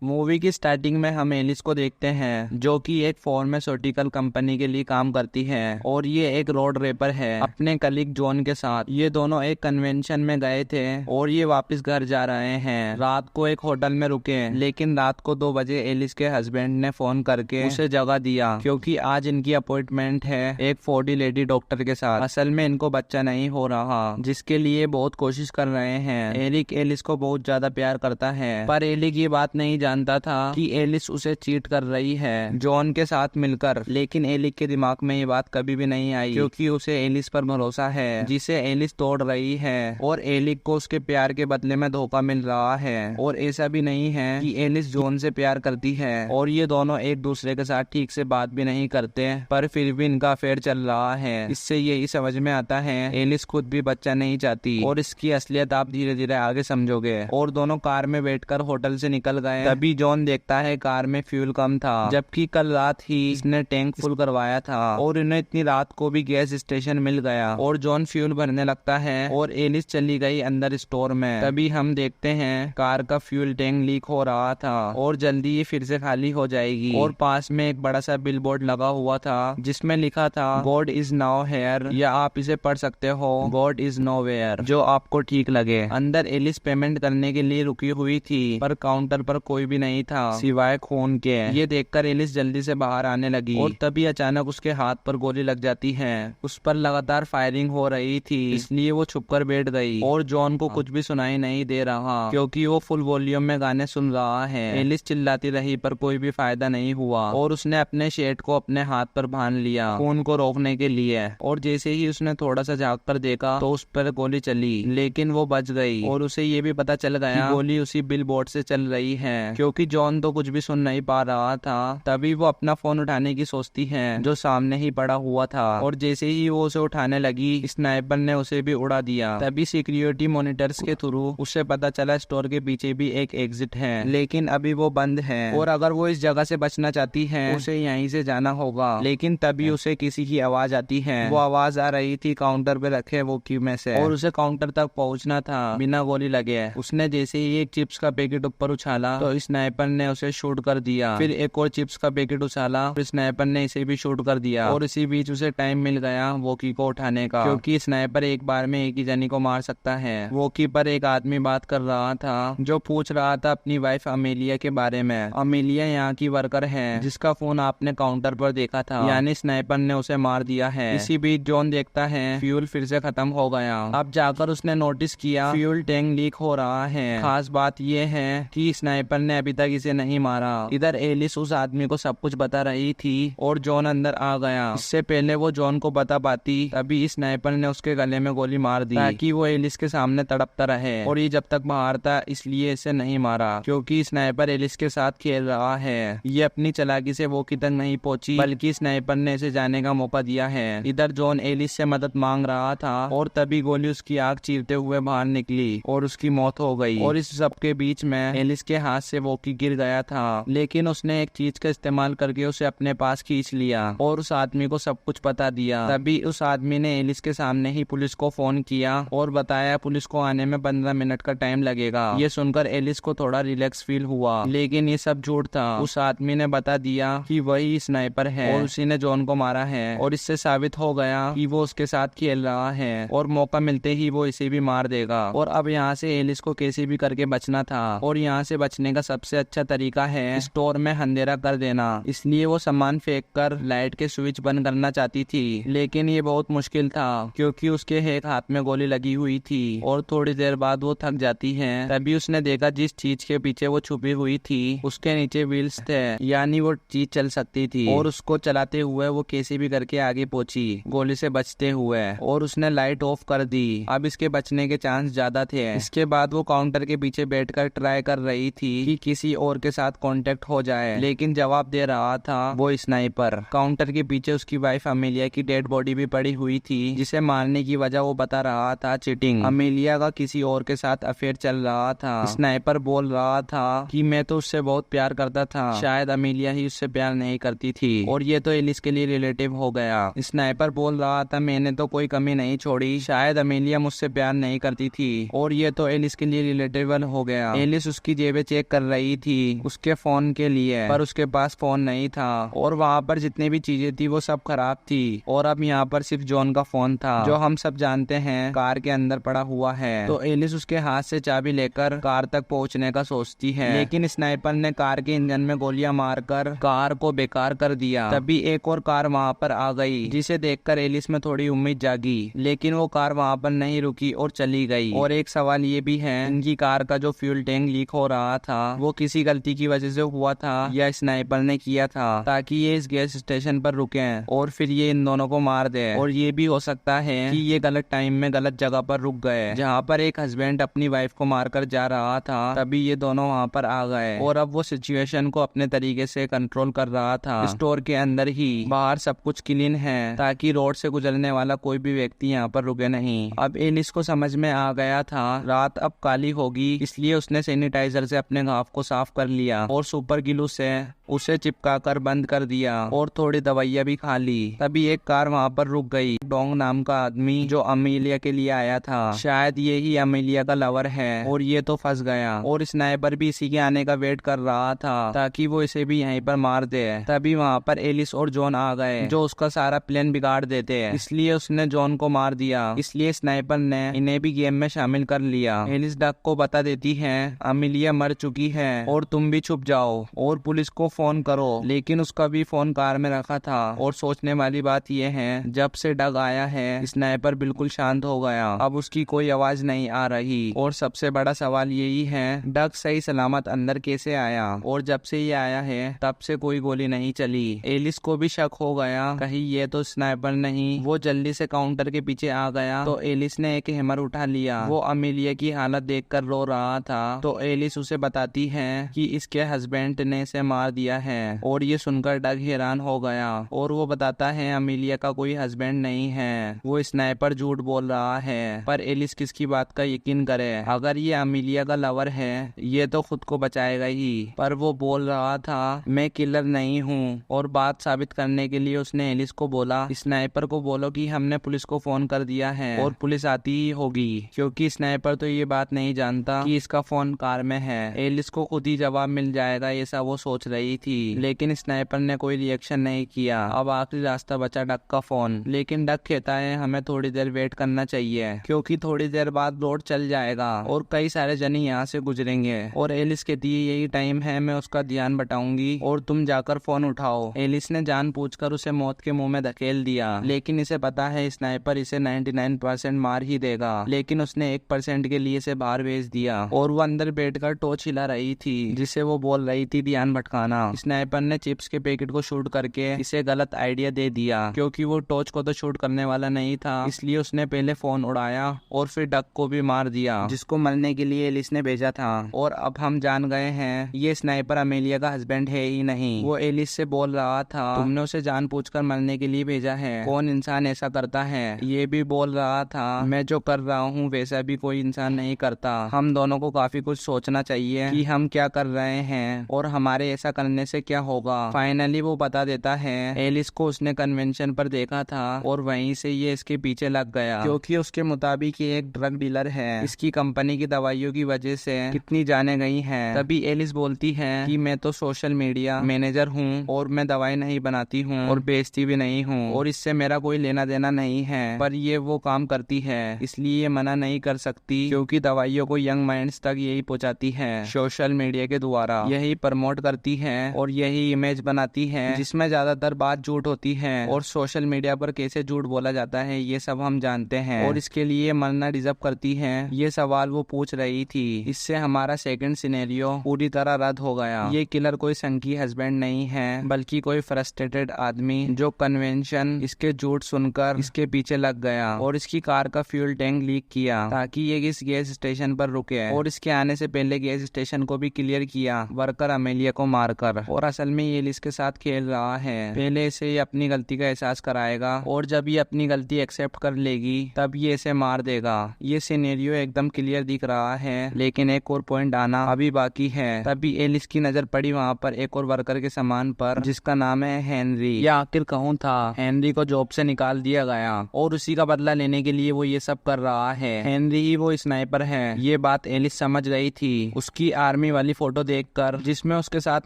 Movie की starting में हम एलिस को देखते हैं जो कि एक फार्मास्यूटिकल कंपनी के लिए काम करती है और ये एक रोड रेपर है अपने कलीग जॉन के साथ। ये दोनों एक कन्वेंशन में गए थे और ये वापस घर जा रहे हैं। रात को एक होटल में रुके, लेकिन रात को 2 बजे एलिस के हस्बैंड ने फोन करके उसे जगा दिया क्योंकि आज इनकी अपॉइंटमेंट है एक 40 लेडी डॉक्टर के साथ। असल में इनको बच्चा नहीं हो रहा, जिसके लिए बहुत कोशिश कर रहे हैं। एरिक एलिस को बहुत ज्यादा प्यार करता है, पर एलिक ये बात नहीं जानता था कि एलिस उसे चीट कर रही है जॉन के साथ मिलकर। लेकिन एलिक के दिमाग में ये बात कभी भी नहीं आई क्योंकि उसे एलिस पर भरोसा है जिसे एलिस तोड़ रही है, और एलिक को उसके प्यार के बदले में धोखा मिल रहा है। और ऐसा भी नहीं है कि एलिस जॉन से प्यार करती है, और ये दोनों एक दूसरे के साथ ठीक से बात भी नहीं करते, पर फिर भी इनका अफेयर चल रहा है। इससे यही समझ में आता है एलिस खुद भी बच्चा नहीं चाहती, और इसकी असलियत आप धीरे धीरे आगे समझोगे। और दोनों कार में बैठकर होटल से निकल गए। तभी जॉन देखता है कार में फ्यूल कम था, जबकि कल रात ही इसने टैंक फुल करवाया था, और इन्हें इतनी रात को भी गैस स्टेशन मिल गया। और जॉन फ्यूल भरने लगता है और एलिस चली गई अंदर स्टोर में। तभी हम देखते हैं कार का फ्यूल टैंक लीक हो रहा था और जल्दी ये फिर से खाली हो जाएगी। और पास में एक बड़ा सा बिल बोर्ड लगा हुआ था जिसमें लिखा था गॉड इज नाउ हेयर, या आप इसे पढ़ सकते हो गॉड इज नोवेयर, जो आपको ठीक लगे। अंदर एलिस पेमेंट करने के लिए रुकी हुई थी, पर काउंटर पर कोई भी नहीं था सिवाय खून के। ये देखकर एलिस जल्दी से बाहर आने लगी, और तभी अचानक उसके हाथ पर गोली लग जाती है। उस पर लगातार फायरिंग हो रही थी, इसलिए वो छुपकर बैठ गई। और जॉन को कुछ भी सुनाई नहीं दे रहा क्योंकि वो फुल वॉल्यूम में गाने सुन रहा है। एलिस चिल्लाती रही पर कोई भी फायदा नहीं हुआ, और उसने अपने शर्ट को अपने हाथ पर बांध लिया खून को रोकने के लिए। और जैसे ही उसने थोड़ा सा झाँक कर देखा तो उस पर गोली चली, लेकिन वो बच गई। और उसे ये भी पता चल गया कि गोली उसी बिल बोर्ड से चल रही है, क्योंकि जॉन तो कुछ भी सुन नहीं पा रहा था। तभी वो अपना फोन उठाने की सोचती है जो सामने ही पड़ा हुआ था, और जैसे ही वो उसे उठाने लगी स्नाइपर ने उसे भी उड़ा दिया। तभी सिक्योरिटी मॉनिटर्स के थ्रू उसे पता चला स्टोर के पीछे भी एक एग्जिट है, लेकिन अभी वो बंद है, और अगर वो इस जगह से बचना चाहती है उसे यहीं से जाना होगा। लेकिन तभी उसे किसी की आवाज आती है। वो आवाज आ रही थी काउंटर पे रखे वो की में से, और उसे काउंटर तक पहुंचना था बिना गोली लगे। उसने जैसे ही एक चिप्स का पैकेट ऊपर उछाला तो स्नाइपर ने उसे शूट कर दिया। फिर एक और चिप्स का पैकेट उछाला, फिर स्नाइपर ने इसे भी शूट कर दिया। और इसी बीच उसे टाइम मिल गया वोकी को उठाने का, क्योंकि स्नाइपर एक बार में एक ही जनी को मार सकता है। वोकी पर एक आदमी बात कर रहा था जो पूछ रहा था अपनी वाइफ अमेलिया के बारे में। अमेलिया यहाँ की वर्कर है जिसका फोन आपने काउंटर पर देखा था, यानी स्नाइपर ने उसे मार दिया है। इसी बीच जॉन देखता है फ्यूल फिर से खत्म हो गया। अब जाकर उसने नोटिस किया फ्यूल टैंक लीक हो रहा है। खास बात यह है कि स्नाइपर ने अभी तक इसे नहीं मारा। इधर एलिस उस आदमी को सब कुछ बता रही थी और जॉन अंदर आ गया। इससे पहले वो जॉन को बता पाती तभी स्नाइपर ने उसके गले में गोली मार दी ताकि वो एलिस के सामने तड़पता रहे। और ये जब तक बाहर था इसलिए इसे नहीं मारा, क्योंकि स्नाइपर एलिस के साथ खेल रहा है। ये अपनी चालाकी से वो तक नहीं पहुंची, बल्कि स्नाइपर ने इसे जाने का मौका दिया है। इधर जॉन एलिस से मदद मांग रहा था और तभी गोली उसकी आंख चीरते हुए बाहर निकली और उसकी मौत हो गई। और इस सब के बीच में एलिस के हाथ से वोकी गिर गया था, लेकिन उसने एक चीज का इस्तेमाल करके उसे अपने पास खींच लिया और उस आदमी को सब कुछ बता दिया। तभी उस आदमी ने एलिस के सामने ही पुलिस को फोन किया और बताया पुलिस को आने में 15 मिनट का टाइम लगेगा। ये सुनकर एलिस को थोड़ा रिलैक्स फील हुआ, लेकिन ये सब झूठ था। उस आदमी ने बता दिया कि वही स्नाइपर है और उसी ने जॉन को मारा है, और इससे साबित हो गया कि वो उसके साथ खेल रहा है और मौका मिलते ही वो इसे भी मार देगा। और अब यहाँ से एलिस को कैसे भी करके बचना था, और यहाँ से बचने का सबसे अच्छा तरीका है स्टोर में अंधेरा कर देना। इसलिए वो सामान फेंक कर लाइट के स्विच बंद करना चाहती थी, लेकिन ये बहुत मुश्किल था क्योंकि उसके एक हाथ में गोली लगी हुई थी। और थोड़ी देर बाद वो थक जाती है। तभी उसने देखा जिस चीज के पीछे वो छुपी हुई थी उसके नीचे व्हील्स थे, यानी वो चीज चल सकती थी। और उसको चलाते हुए वो कैसे भी करके आगे पहुंची गोली से बचते हुए, और उसने लाइट ऑफ कर दी। अब इसके बचने के चांस ज्यादा थे। इसके बाद वो काउंटर के पीछे बैठकर ट्राई कर रही थी कि किसी और के साथ कांटेक्ट हो जाए, लेकिन जवाब दे रहा था वो स्नाइपर। काउंटर के पीछे उसकी वाइफ अमेलिया की डेड बॉडी भी पड़ी हुई थी, जिसे मारने की वजह वो बता रहा था चीटिंग। अमेलिया का किसी और के साथ अफेयर चल रहा था। स्नाइपर बोल रहा था कि मैं तो उससे बहुत प्यार करता था, शायद अमेलिया ही उससे प्यार नहीं करती थी, और ये तो एलिस के लिए रिलेटिव हो गया। स्नाइपर बोल रहा था मैंने तो कोई कमी नहीं छोड़ी, शायद अमेलिया मुझसे प्यार नहीं करती थी, और ये तो एलिस के लिए रिलेटेबल हो गया। एलिस उसकी जेबें चेक कर रही थी उसके फोन के लिए, पर उसके पास फोन नहीं था और वहाँ पर जितनी भी चीजें थी वो सब खराब थी और अब यहाँ पर सिर्फ जॉन का फोन था जो हम सब जानते हैं कार के अंदर पड़ा हुआ है। तो एलिस उसके हाथ से चाबी लेकर कार तक पहुँचने का सोचती है, लेकिन स्नाइपर ने कार के इंजन में गोलियां मारकर कार को बेकार कर दिया। तभी एक और कार वहाँ पर आ गई जिसे देखकर एलिस में थोड़ी उम्मीद जागी, लेकिन वो कार वहाँ पर नहीं रुकी और चली गई। और एक सवाल ये भी है इनकी कार का जो फ्यूल टैंक लीक हो रहा था वो किसी गलती की वजह से हुआ था या स्नाइपर ने किया था ताकि ये इस गैस स्टेशन पर रुके और फिर ये इन दोनों को मार दे। और ये भी हो सकता है कि ये गलत टाइम में गलत जगह पर रुक गए जहाँ पर एक हस्बैंड अपनी वाइफ को मारकर जा रहा था, तभी ये दोनों वहाँ पर आ गए और अब वो सिचुएशन को अपने तरीके से कंट्रोल कर रहा था। स्टोर के अंदर ही बाहर सब कुछ क्लीन है ताकि रोड से गुजरने वाला कोई भी व्यक्ति यहाँ पर रुके नहीं। अब एलिस को समझ में आ गया था रात अब काली होगी, इसलिए उसने सैनिटाइजर से अपने घाव को साफ कर लिया और सुपर ग्लू से उसे चिपका कर बंद कर दिया और थोड़ी दवाइयाँ भी खा ली। तभी एक कार वहाँ पर रुक गई। डोंग नाम का आदमी जो अमीलिया के लिए आया था, शायद ये ही अमीलिया का लवर है और ये तो फंस गया और स्नाइपर भी इसी के आने का वेट कर रहा था ताकि वो इसे भी यहीं पर मार दे। तभी वहाँ पर एलिस और जॉन आ गए जो उसका सारा प्लान बिगाड़ देते हैं, इसलिए उसने जॉन को मार दिया। इसलिए स्नाइपर ने इन्हें भी गेम में शामिल कर लिया। एलिस डक को बता देती है अमीलिया मर चुकी है और तुम भी छुप जाओ और पुलिस को फोन करो, लेकिन उसका भी फोन कार में रखा था। और सोचने वाली बात यह है जब से डग आया है स्नाइपर बिल्कुल शांत हो गया, अब उसकी कोई आवाज नहीं आ रही। और सबसे बड़ा सवाल यही है डग सही सलामत अंदर कैसे आया, और जब से ये आया है तब से कोई गोली नहीं चली। एलिस को भी शक हो गया कहीं ये तो स्नाइपर नहीं। वो जल्दी से काउंटर के पीछे आ गया तो एलिस ने एक हैमर उठा लिया। वो अमीलिया की हालत देखकर रो रहा था तो एलिस उसे बताती है कि इसके हस्बैंड ने इसे मार दिया है। और ये सुनकर डग हैरान हो गया और वो बताता है अमीलिया का कोई हस्बैंड नहीं है, वो स्नाइपर झूठ बोल रहा है। पर एलिस किसकी बात का यकीन करे, अगर ये अमीलिया का लवर है ये तो खुद को बचाएगा ही। पर वो बोल रहा था मैं किलर नहीं हूँ। और बात साबित करने के लिए उसने एलिस को बोला स्नाइपर को बोलो कि हमने पुलिस को फोन कर दिया है और पुलिस आती ही होगी, क्योंकि स्नाइपर तो ये बात नहीं जानता कि इसका फोन कार में है। एलिस को खुद ही जवाब मिल जाएगा ऐसा वो सोच रही थी, लेकिन स्नाइपर ने कोई रिएक्शन नहीं किया। अब आखिरी रास्ता बचा डक का फोन, लेकिन डक कहता है हमें थोड़ी देर वेट करना चाहिए क्योंकि थोड़ी देर बाद रोड चल जाएगा और कई सारे जने यहाँ से गुजरेंगे। और एलिस कहती है यही टाइम है, मैं उसका ध्यान बटाऊंगी और तुम जाकर फोन उठाओ। एलिस ने जानबूझकर उसे मौत के मुंह में धकेल दिया, लेकिन इसे पता है स्नाइपर इसे 99% मार ही देगा, लेकिन उसने 1% के लिए इसे बाहर भेज दिया। और वो अंदर बैठकर टॉर्च हिला रही थी जिसे वो बोल रही थी ध्यान भटकाना। स्नाइपर ने चिप्स के पैकेट को शूट करके इसे गलत आइडिया दे दिया क्योंकि वो टॉर्च को तो शूट करने वाला नहीं था, इसलिए उसने पहले फोन उड़ाया और फिर डक को भी मार दिया जिसको मरने के लिए एलिस ने भेजा था। और अब हम जान गए हैं ये स्नाइपर अमेलिया का हस्बैंड है ही नहीं। वो एलिस से बोल रहा था तुमने उसे जानबूझकर मरने के लिए भेजा है, कौन इंसान ऐसा करता है। ये भी बोल रहा था मैं जो कर रहा हूँ वैसा भी कोई इंसान नहीं करता। हम दोनों को काफी कुछ सोचना चाहिए कि हम क्या कर रहे हैं और हमारे ऐसा करने से क्या होगा। फाइनली वो बता देता है एलिस को उसने कन्वेंशन पर देखा था और वहीं से ये इसके पीछे लग गया क्योंकि उसके मुताबिक ये एक ड्रग डीलर है। इसकी कंपनी की दवाइयों की वजह से कितनी जाने गई हैं। तभी एलिस बोलती है कि मैं तो सोशल मीडिया मैनेजर हूँ और मैं दवाई नहीं बनाती हूँ और बेचती भी नहीं हूँ और इससे मेरा कोई लेना देना नहीं है, पर ये वो काम करती है इसलिए ये मना नहीं कर सकती क्योंकि दवाइयों को यंग माइंड्स तक यही पहुँचाती है सोशल मीडिया के द्वारा, यही प्रमोट करती है और यही इमेज बनाती है जिसमें ज्यादातर बात झूठ होती है। और सोशल मीडिया पर कैसे झूठ बोला जाता है ये सब हम जानते हैं और इसके लिए मरना डिजर्व करती है। ये सवाल वो पूछ रही थी। इससे हमारा सेकंड सिनेरियो पूरी तरह रद्द हो गया। ये किलर कोई संकी हस्बैंड नहीं है बल्कि कोई फ्रस्ट्रेटेड आदमी जो कन्वेंशन इसके झूठ सुनकर इसके पीछे लग गया और इसकी कार का फ्यूल टैंक लीक किया ताकि ये इस गैस स्टेशन पर रुके और इसके आने से पहले गैस स्टेशन को भी क्लियर किया वर्कर अमेलिया को मारकर। कर, और असल में ये एलिस के साथ खेल रहा है। पहले इसे ये अपनी गलती का एहसास कराएगा और जब ये अपनी गलती एक्सेप्ट कर लेगी तब ये इसे मार देगा। ये सिनेरियो एकदम क्लियर दिख रहा है, लेकिन एक और पॉइंट आना अभी बाकी है। तभी एलिस की नजर पड़ी वहाँ पर एक और वर्कर के सामान पर, जिसका नाम है हेनरी। या आखिर कहूँ था, हेनरी को जॉब से निकाल दिया गया और उसी का बदला लेने के लिए वो ये सब कर रहा है। हेनरी ही वो स्नाइपर है। ये बात एलिस समझ गई थी उसकी आर्मी वाली फोटो देखकर, जिसमें उसके साथ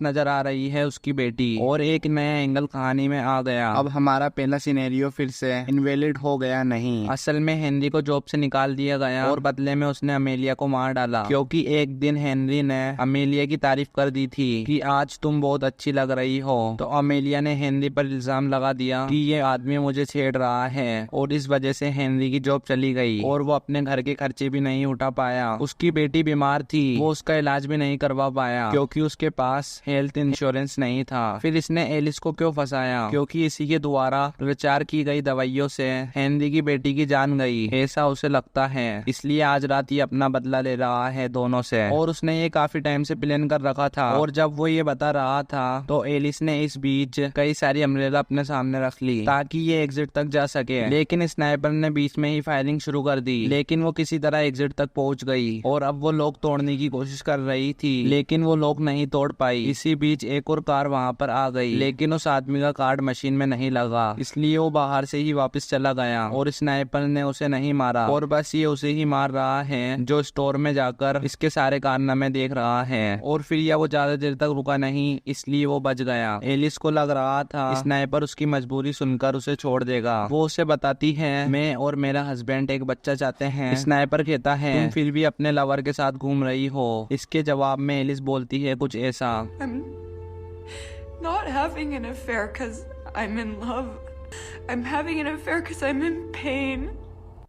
नजर आ रही है उसकी बेटी, और एक नया एंगल कहानी में आ गया। अब हमारा पहला सिनेरियो फिर से इनवैलिड हो गया नहीं। असल में हेनरी को जॉब से निकाल दिया गया और बदले में उसने अमेलिया को मार डाला, क्योंकि एक दिन हेनरी ने अमेलिया की तारीफ कर दी थी कि आज तुम बहुत अच्छी लग रही हो। तो अमेलिया ने हेनरी पर इल्जाम लगा दिया कि ये आदमी मुझे छेड़ रहा है, और इस वजह से हेनरी की जॉब चली गई और वो अपने घर के खर्चे भी नहीं उठा पाया। उसकी बेटी बीमार थी, वो उसका इलाज भी नहीं करवा पाया क्योंकि उसके पास हेल्थ इंश्योरेंस नहीं था। फिर इसने एलिस को क्यों फंसाया? क्योंकि इसी के द्वारा प्रचार की गई दवाइयों से हेनरी की बेटी की जान गई, ऐसा उसे लगता है। इसलिए आज रात ये अपना बदला ले रहा है दोनों से, और उसने ये काफी टाइम से प्लान कर रखा था। और जब वो ये बता रहा था तो एलिस ने इस बीच कई सारी अम्ब्रेला अपने सामने रख ली ताकि ये एग्जिट तक जा सके, लेकिन स्नाइपर ने बीच में ही फायरिंग शुरू कर दी। लेकिन वो किसी तरह एग्जिट तक पहुंच गई और अब वो लॉक तोड़ने की कोशिश कर रही थी, लेकिन वो लॉक नहीं तोड़ पाई। इसी बीच एक और कार वहां पर आ गई, लेकिन उस आदमी का कार्ड मशीन में नहीं लगा, इसलिए वो बाहर से ही वापस चला गया और स्नाइपर ने उसे नहीं मारा, और बस ये उसे ही मार रहा है जो स्टोर में जाकर इसके सारे कारनामे देख रहा है। और फिर यह वो ज्यादा देर तक रुका नहीं, इसलिए वो बच गया। एलिस को लग रहा था स्नाइपर उसकी मजबूरी सुनकर उसे छोड़ देगा। वो उसे बताती है मैं और मेरा हस्बैंड एक बच्चा चाहते हैं। स्नाइपर कहता है तुम फिर भी अपने लवर के साथ घूम रही हो। इसके जवाब में एलिस बोलती है कुछ ऐसा, I'm not having an affair 'cause I'm in love. I'm having an affair 'cause I'm in pain.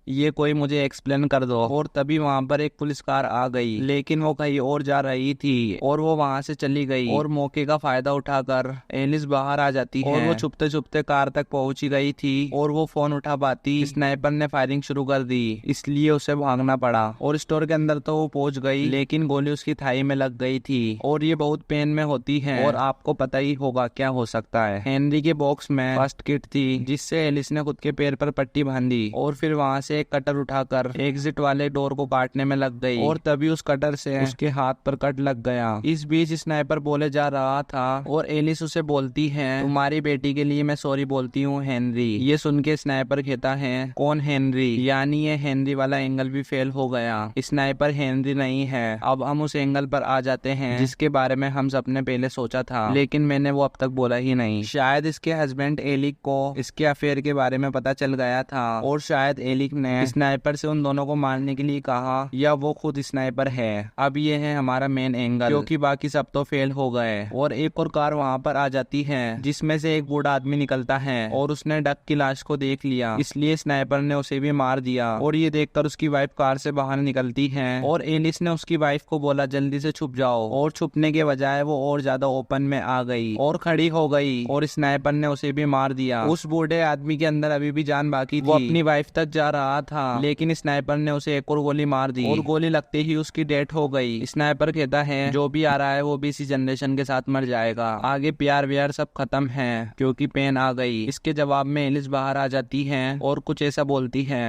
ये कोई मुझे एक्सप्लेन कर दो। और तभी वहाँ पर एक पुलिस कार आ गई, लेकिन वो कहीं और जा रही थी और वो वहाँ से चली गई। और मौके का फायदा उठाकर एलिस बाहर आ जाती है और वो छुपते छुपते कार तक पहुंची गई थी और वो फोन उठा पाती स्नाइपर ने फायरिंग शुरू कर दी, इसलिए उसे भागना पड़ा। और स्टोर के अंदर तो वो पहुंच गई, लेकिन गोली उसकी थाई में लग गई थी और ये बहुत पेन में होती है। और आपको पता ही होगा क्या हो सकता है। हेनरी के बॉक्स में फर्स्ट किट थी, जिससे एलिस ने खुद के पैर पर पट्टी बांधी और फिर वहाँ से एक कटर उठाकर एग्जिट वाले डोर को काटने में लग गई, और तभी उस कटर से उसके हाथ पर कट लग गया। इस बीच स्नाइपर बोले जा रहा था और एलिस उसे बोलती है तुम्हारी बेटी के लिए मैं सॉरी बोलती हूँ हेनरी। ये सुन के स्नाइपर कहता है कौन हेनरी? यानी ये हेनरी वाला एंगल भी फेल हो गया। स्नाइपर हेनरी नहीं है। अब हम उस एंगल पर आ जाते हैं जिसके बारे में हम सबने पहले सोचा था, लेकिन मैंने वो अब तक बोला ही नहीं। शायद इसके हस्बैंड एलिक को इसके अफेयर के बारे में पता चल गया था, और शायद एलिक ने स्नाइपर से उन दोनों को मारने के लिए कहा, या वो खुद स्नाइपर है। अब ये है हमारा मेन एंगल, क्योंकि बाकी सब तो फेल हो गए। और एक और कार वहाँ पर आ जाती है, जिसमें से एक बूढ़ा आदमी निकलता है और उसने डक की लाश को देख लिया, इसलिए स्नाइपर ने उसे भी मार दिया। और ये देखकर उसकी वाइफ कार से बाहर निकलती है और एलिस ने उसकी वाइफ को बोला जल्दी से छुप जाओ, और छुपने के बजाय वो और ज्यादा ओपन में आ गई और खड़ी हो गई, और स्नाइपर ने उसे भी मार दिया। उस बूढ़े आदमी के अंदर अभी भी जान बाकी थी। वो अपनी वाइफ तक जा रहा था, लेकिन स्नाइपर ने उसे एक और गोली मार दी और गोली लगते ही उसकी डेथ हो गई। स्नाइपर कहता है जो भी आ रहा है वो भी इसी जनरेशन के साथ मर जाएगा, आगे प्यार व्यार सब खत्म है क्योंकि पेन आ गई। इसके जवाब में एलिस बाहर आ जाती है और कुछ ऐसा बोलती है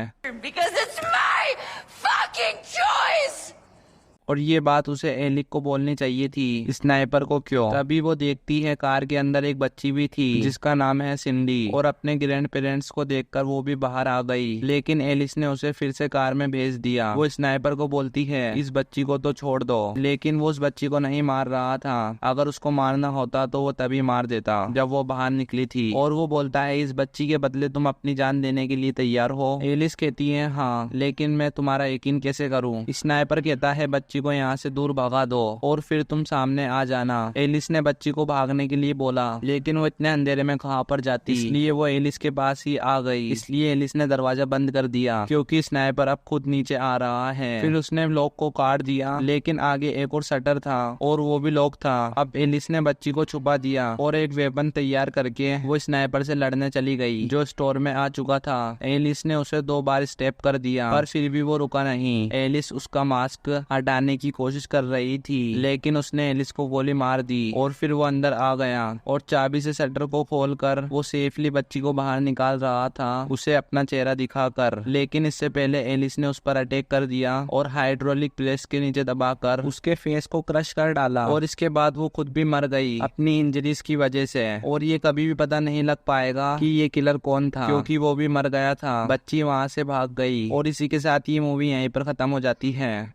Because it's my fucking choice. और ये बात उसे एलिक को बोलनी चाहिए थी, स्नाइपर को क्यों? तभी वो देखती है कार के अंदर एक बच्ची भी थी जिसका नाम है सिंडी, और अपने ग्रैंड पेरेंट्स को देखकर वो भी बाहर आ गई, लेकिन एलिस ने उसे फिर से कार में भेज दिया। वो स्नाइपर को बोलती है इस बच्ची को तो छोड़ दो, लेकिन वो उस बच्ची को नहीं मार रहा था। अगर उसको मारना होता तो वो तभी मार देता जब वो बाहर निकली थी। और वो बोलता है इस बच्ची के बदले तुम अपनी जान देने के लिए तैयार हो? एलिस कहती है हाँ, लेकिन मैं तुम्हारा यकीन कैसे करूँ? स्नाइपर कहता है बच्ची को यहाँ से दूर भगा दो और फिर तुम सामने आ जाना। एलिस ने बच्ची को भागने के लिए बोला, लेकिन वो इतने अंधेरे में कहाँ पर जाती, इसलिए वो एलिस के पास ही आ गई। इसलिए एलिस ने दरवाजा बंद कर दिया क्योंकि स्नाइपर अब खुद नीचे आ रहा है। फिर उसने लॉक को काट दिया, लेकिन आगे एक और शटर था और वो भी लॉक था। अब एलिस ने बच्ची को छुपा दिया और एक वेपन तैयार करके वो स्नाइपर से लड़ने चली गई जो स्टोर में आ चुका था। एलिस ने उसे 2 बार स्टेप कर दिया पर फिर भी वो रुका नहीं। एलिस उसका मास्क हटाने बचाने की कोशिश कर रही थी, लेकिन उसने एलिस को गोली मार दी और फिर वो अंदर आ गया और चाबी से शटर को खोलकर वो सेफली बच्ची को बाहर निकाल रहा था, उसे अपना चेहरा दिखाकर। लेकिन इससे पहले एलिस ने उस पर अटैक कर दिया और हाइड्रोलिक प्रेस के नीचे दबाकर उसके फेस को क्रश कर डाला और इसके बाद वो खुद भी मर गई अपनी इंजरीज की वजह से। और ये कभी भी पता नहीं लग पाएगा कि ये किलर कौन था, क्योंकि वो भी मर गया था। बच्ची वहां से भाग गई और इसी के साथ ये मूवी यहीं पर खत्म हो जाती है।